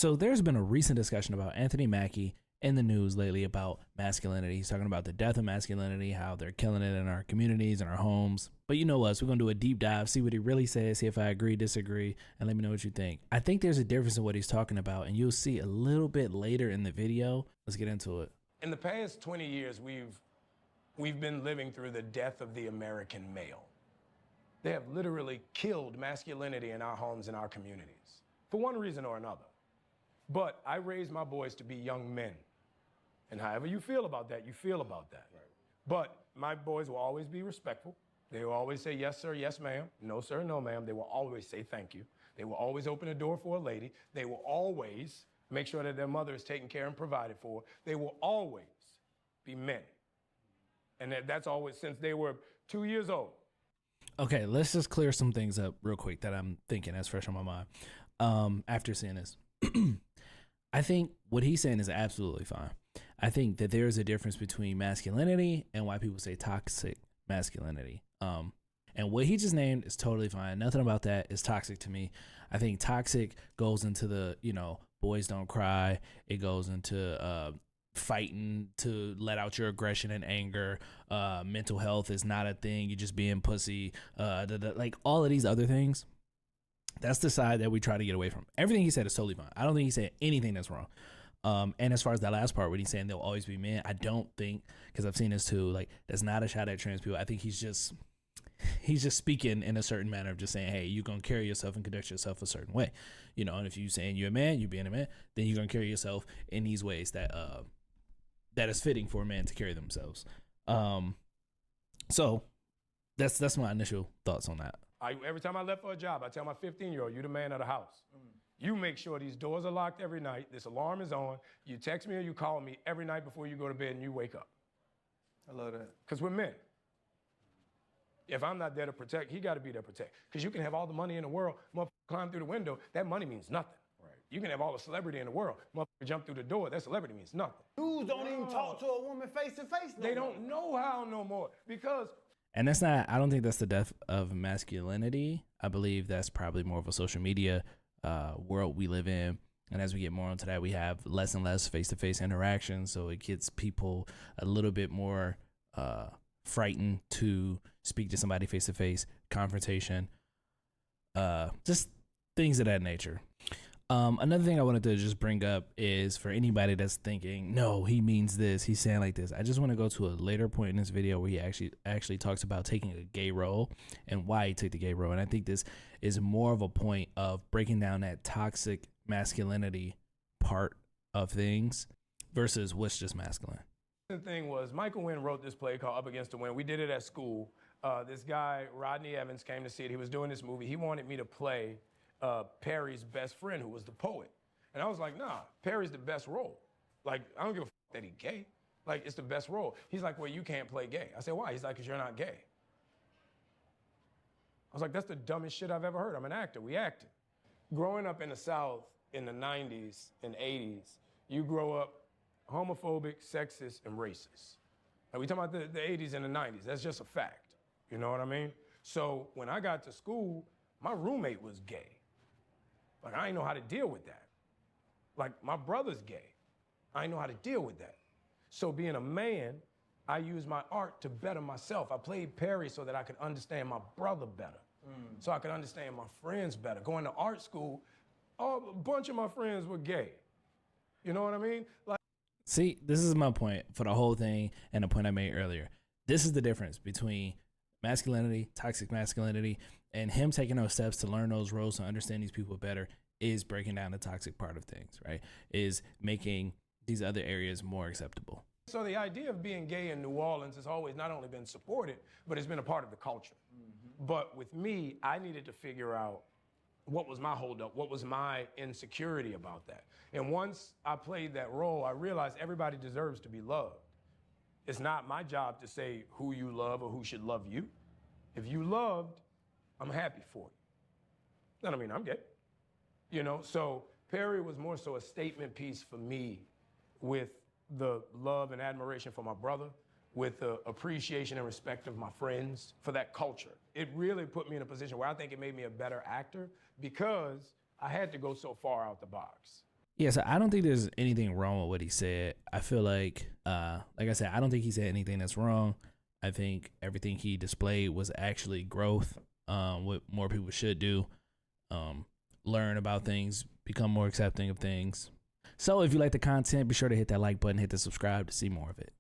So there's been a recent discussion about Anthony Mackie in the news lately about masculinity. He's talking about the death of masculinity, how they're killing it in our communities and our homes. But you know us, we're going to do a deep dive, see what he really says, see if I agree, disagree, and let me know what you think. I think there's a difference in what he's talking about, and you'll see a little bit later in the video. Let's get into it. In the past 20 years, we've been living through the death of the American male. They have literally killed masculinity in our homes and our communities, for one reason or another. But I raised my boys to be young men. And however you feel about that, you feel about that. Right. But my boys will always be respectful. They will always say, yes, sir, yes, ma'am. No, sir, no, ma'am. They will always say thank you. They will always open the door for a lady. They will always make sure that their mother is taken care and provided for. They will always be men. And that's always since they were 2 years old. Okay, let's just clear some things up real quick that I'm thinking that's fresh on my mind after seeing this. I think what he's saying is absolutely fine. I think that there is a difference between masculinity and why people say toxic masculinity. And what he just named is totally fine. Nothing about that is toxic to me. I think toxic goes into the, boys don't cry. It goes into fighting to let out your aggression and anger. Mental health is not a thing. You're just being pussy. Like all of these other things. That's the side that we try to get away from. Everything he said is totally fine. I don't think he said anything that's wrong. And as far as that last part, when he's saying they'll always be men, I don't think, because I've seen this too, like that's not a shot at trans people. I think he's just speaking in a certain manner of just saying, hey, you're going to carry yourself and conduct yourself a certain way, and if you're saying you're a man, you being a man, then you're going to carry yourself in these ways that is fitting for a man to carry themselves. So that's my initial thoughts on that. Every time I left for a job, I tell my 15-year-old, you're the man of the house. You make sure these doors are locked every night, this alarm is on, you text me or you call me every night before you go to bed and you wake up. I love that. Because we're men. If I'm not there to protect, he got to be there to protect. Because you can have all the money in the world, motherfucker climb through the window, that money means nothing. Right. You can have all the celebrity in the world, motherfucker jump through the door, that celebrity means nothing. Dudes don't even talk to a woman face to face. They don't know how no more because. And I don't think that's the death of masculinity. I believe that's probably more of a social media world we live in. And as we get more into that, we have less and less face-to-face interaction. So it gets people a little bit more frightened to speak to somebody face-to-face, confrontation, just things of that nature. Another thing I wanted to just bring up is for anybody that's thinking, no, he means this, he's saying like this. I just want to go to a later point in this video where he actually talks about taking a gay role and why he took the gay role. And I think this is more of a point of breaking down that toxic masculinity part of things versus what's just masculine. The thing was, Michael Wynn wrote this play called Up Against the Wind. We did it at school. This guy, Rodney Evans, came to see it. He was doing this movie. He wanted me to play Perry's best friend, who was the poet. And I was like, nah, Perry's the best role. Like, I don't give a f that he gay. Like, it's the best role. He's like, well, you can't play gay. I said, why? He's like, because you're not gay. I was like, that's the dumbest shit I've ever heard. I'm an actor. We acted. Growing up in the South in the 90s and 80s, you grow up homophobic, sexist, and racist. Like, we talking about the 80s and the 90s. That's just a fact. You know what I mean? So when I got to school, my roommate was gay. Like, I didn't know how to deal with that. Like, my brother's gay. I didn't know how to deal with that. So being a man, I used my art to better myself. I played Perry so that I could understand my brother better. So I could understand my friends better. Going to art school, a bunch of my friends were gay. You know what I mean? Like, see, this is my point for the whole thing and the point I made earlier. This is the difference between masculinity, toxic masculinity, and him taking those steps to learn those roles to understand these people better is breaking down the toxic part of things, right? Is making these other areas more acceptable. So the idea of being gay in New Orleans has always not only been supported, but it's been a part of the culture. But with me, I needed to figure out what was my holdup, what was my insecurity about that. And once I played that role, I realized everybody deserves to be loved. It's not my job to say who you love or who should love you. If you loved, I'm happy for you. That don't mean I'm gay. So Perry was more so a statement piece for me with the love and admiration for my brother, with the appreciation and respect of my friends, for that culture. It really put me in a position where I think it made me a better actor because I had to go so far out the box. Yeah, so I don't think there's anything wrong with what he said. I feel like I said, I don't think he said anything that's wrong. I think everything he displayed was actually growth. What more people should do, learn about things, become more accepting of things. So if you like the content, be sure to hit that like button, hit the subscribe to see more of it.